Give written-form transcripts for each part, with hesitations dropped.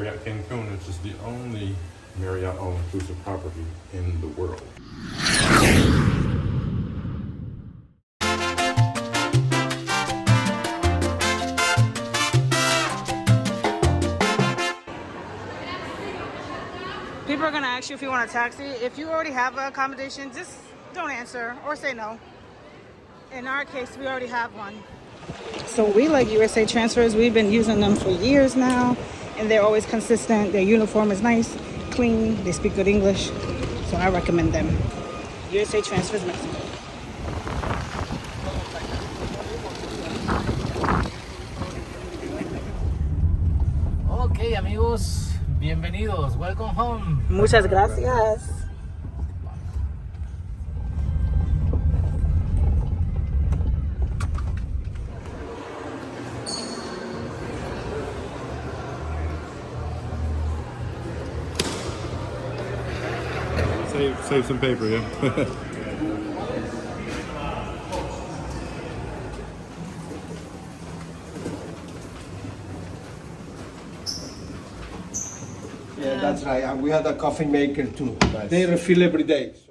Marriott Cancun, which is the only Marriott all-inclusive property in the world. People are gonna ask you if you want a taxi. If you already have an accommodation, just don't answer or say no. In our case, we already have one. So we like USA Transfers. We've been using them for years now, and they're always consistent. Their uniform is nice, clean. They speak good English, so I recommend them. USA Transfers Mexico. Ok, amigos, bienvenidos. Welcome home. Muchas gracias. Save some paper, yeah? Yeah, that's right. And we have a coffee maker too. Nice. They refill every day. So.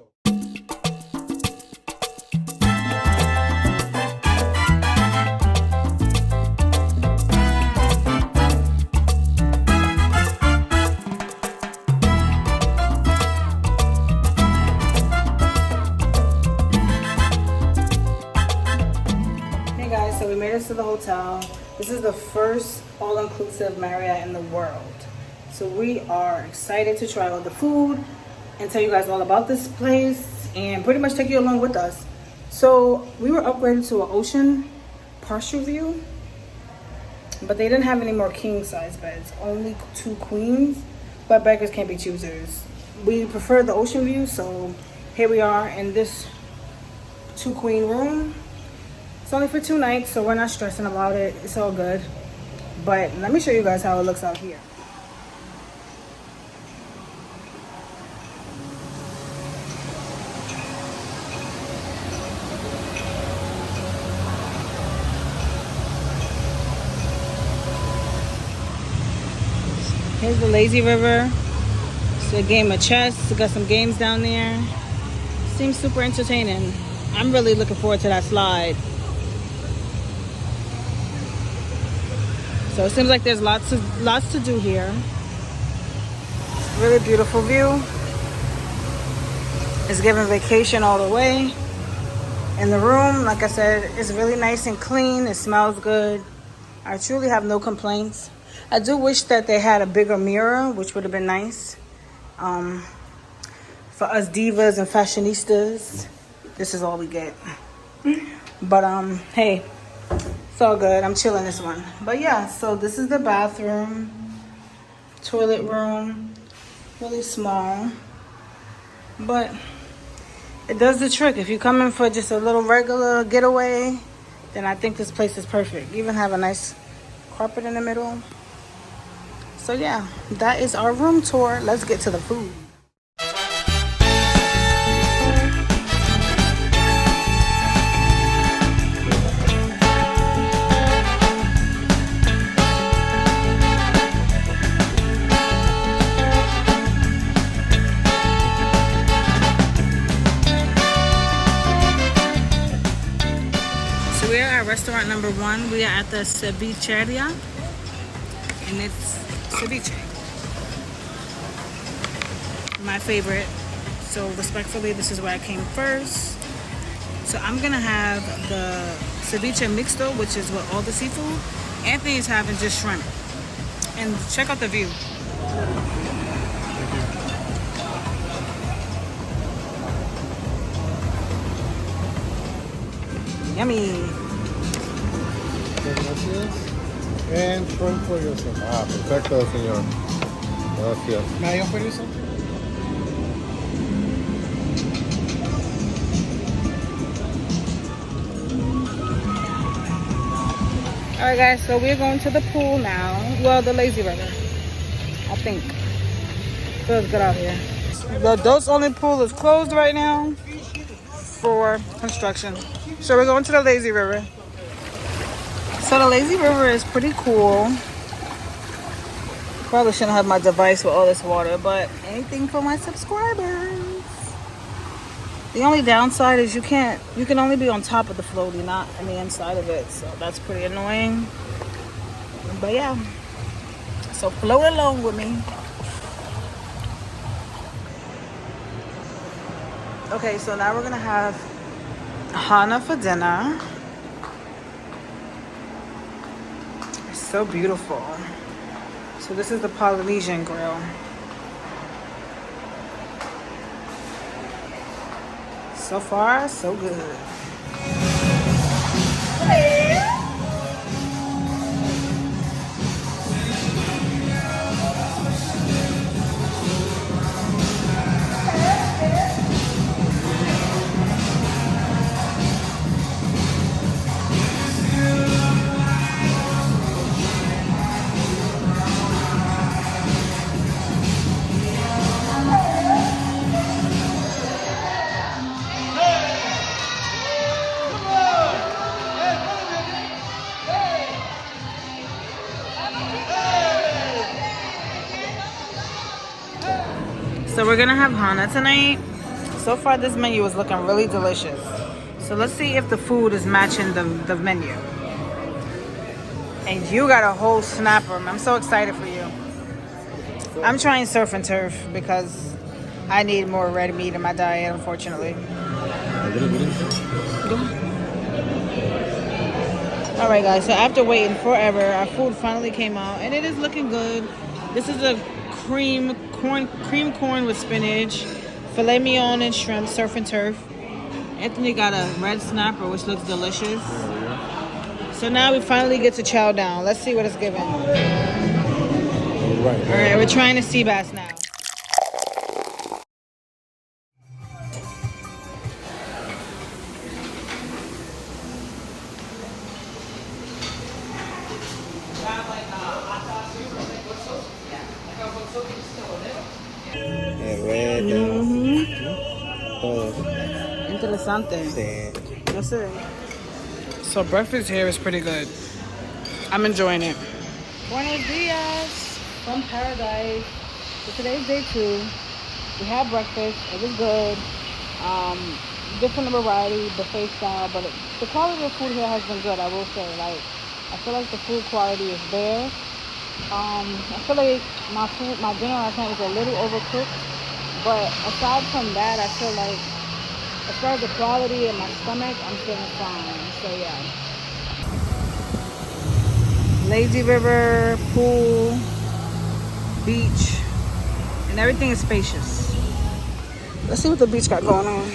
Hey guys, so we made it to the hotel. This is the first all-inclusive Marriott in the world. So we are excited to try all the food and tell you guys all about this place and pretty much take you along with us. So we were upgraded to an ocean partial view, but they didn't have any more king size beds, only 2 queens, but beggars can't be choosers. We prefer the ocean view, so here we are in this 2 queen room. It's only for 2 nights, so we're not stressing about it. It's all good. But let me show you guys how it looks out here. Here's the lazy river. It's a game of chess. We got some games down there. Seems super entertaining. I'm really looking forward to that slide. So it seems like there's lots to do here. Really beautiful view. It's giving vacation all the way. And the room, like I said, is really nice and clean. It smells good. I truly have no complaints. I do wish that they had a bigger mirror, which would have been nice. For us divas and fashionistas, this is all we get. But hey, it's all good. I'm chilling this one. But yeah, so this is the bathroom, toilet room, really small, but it does the trick. If you're coming for just a little regular getaway, then I think this place is perfect. You even have a nice carpet in the middle. So yeah, that is our room tour. Let's get to the food. So we're at restaurant number 1. We are at the Cevicheria, and it's ceviche, my favorite. So respectfully, this is where I came first. So I'm gonna have the ceviche mixto, which is with all the seafood. Anthony's having just shrimp. And check out the view. Yummy. And shrimp for yourself. Ah, perfecto, señor. Gracias. Mayo for yourself? Alright guys, so we're going to the pool now. Well, the lazy river, I think. Feels good out here. The adults only pool is closed right now for construction. So we're going to the lazy river. So the lazy river is pretty cool. Probably shouldn't have my device with all this water, but anything for my subscribers. The only downside is you can only be on top of the floaty, not on the inside of it. So that's pretty annoying. But yeah. So float along with me. Okay, so now we're gonna have Hana for dinner. It's so beautiful. So this is the Polynesian grill. So far, so good. So we're gonna have Hana tonight. So far this menu is looking really delicious. So let's see if the food is matching the menu. And you got a whole snapper. I'm so excited for you. I'm trying surf and turf because I need more red meat in my diet, unfortunately. Alright guys, so after waiting forever, our food finally came out and it is looking good. This is a cream corn with spinach, filet mignon and shrimp, surf and turf. Anthony got a red snapper, which looks delicious. So now we finally get to chow down. Let's see what it's giving. All right, we're trying the sea bass now. Interesante. That's it. So breakfast here is pretty good. I'm enjoying it. Buenos dias from paradise. So today's day 2. We had breakfast. It was good. Different variety, buffet style, but the quality of food here has been good. I will say, like, I feel like the food quality is there. I feel like my dinner last night was a little overcooked, but aside from that, I feel like as far as the quality in my stomach, I'm feeling fine. So yeah. Lazy river, pool, beach, and everything is spacious. Let's see what the beach got going on.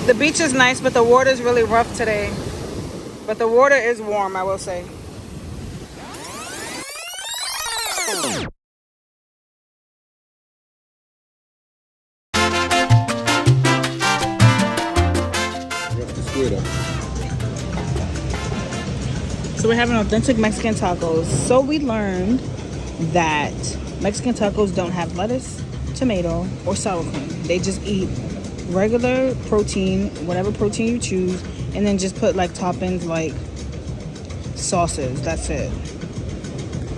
The beach is nice, but the water is really rough today. But the water is warm, I will say. So we're having authentic Mexican tacos. So we learned that Mexican tacos don't have lettuce, tomato, or sour cream. They just eat regular protein, whatever protein you choose, and then just put like toppings like sauces. That's it.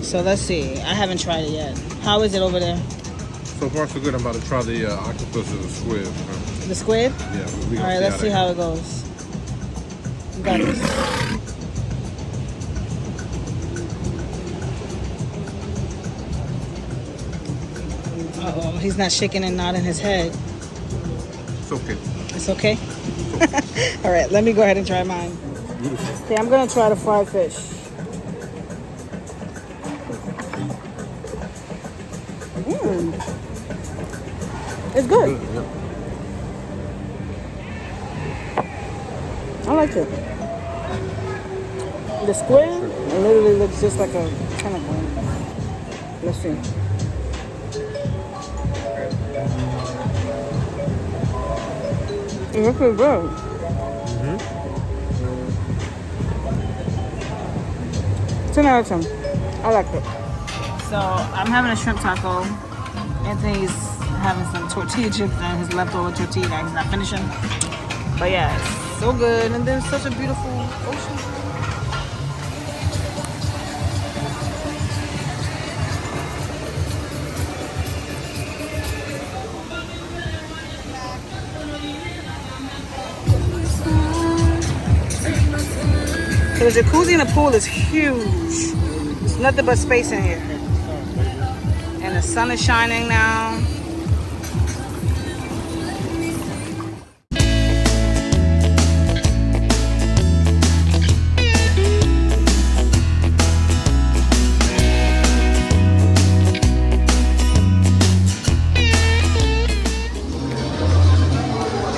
So let's see. I haven't tried it yet. How is it over there? So far so good. I'm about to try the octopus and the squid. The squid? Yeah. All right, let's see how it goes. You got this. Uh-oh, he's not shaking and nodding his head. It's okay. It's okay? All right, let me go ahead and try mine. Okay, I'm gonna try the fried fish. It's good. I like it. The squid, it literally looks just like a tentacle. Let's see. It looks pretty good. 10 out of 10. I like it. So I'm having a shrimp taco. Anthony's having some tortilla chips and his leftover tortilla that he's not finishing. But yeah, it's so good. And there's such a beautiful ocean. So the jacuzzi in the pool is huge. There's nothing but space in here. And the sun is shining now.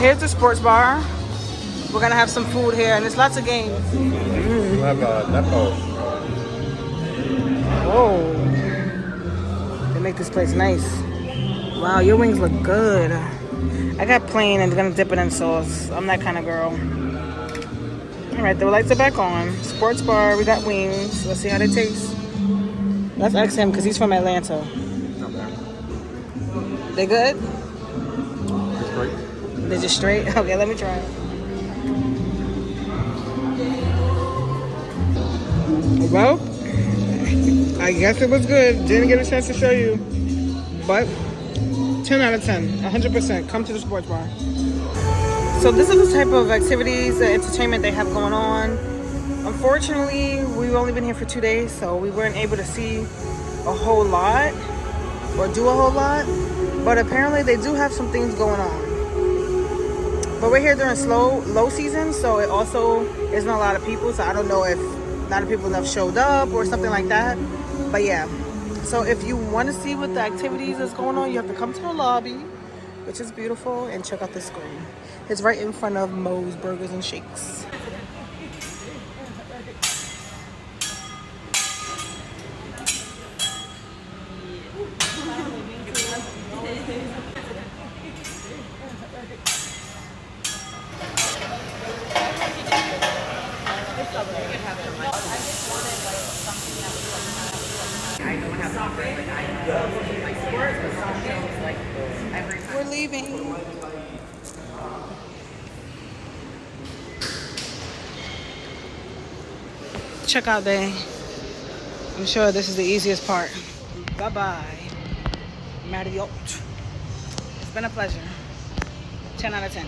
Here's the sports bar. We're gonna have some food here, and there's lots of games. You have netball. Whoa. They make this place nice. Wow, your wings look good. I got plain and gonna dip it in sauce. I'm that kind of girl. All right, the lights are back on. Sports bar, we got wings. Let's see how they taste. Let's ask him because he's from Atlanta. Not bad. They good? It's great. They're just straight? Okay, let me try it. Well, I guess it was good. Didn't get a chance to show you. But 10 out of 10. 100%. Come to the sports bar. So this is the type of activities, entertainment they have going on. Unfortunately, we've only been here for 2 days, so we weren't able to see a whole lot or do a whole lot. But apparently they do have some things going on. But we're here during low season, so it also isn't a lot of people. So I don't know if a lot of people have showed up or something like that. But yeah, so if you want to see what the activities is going on, you have to come to the lobby, which is beautiful, and check out the screen. It's right in front of Moe's Burgers and Shakes. We're leaving. Checkout day. I'm sure this is the easiest part. Bye-bye. Marriott. It's been a pleasure. 10 out of 10.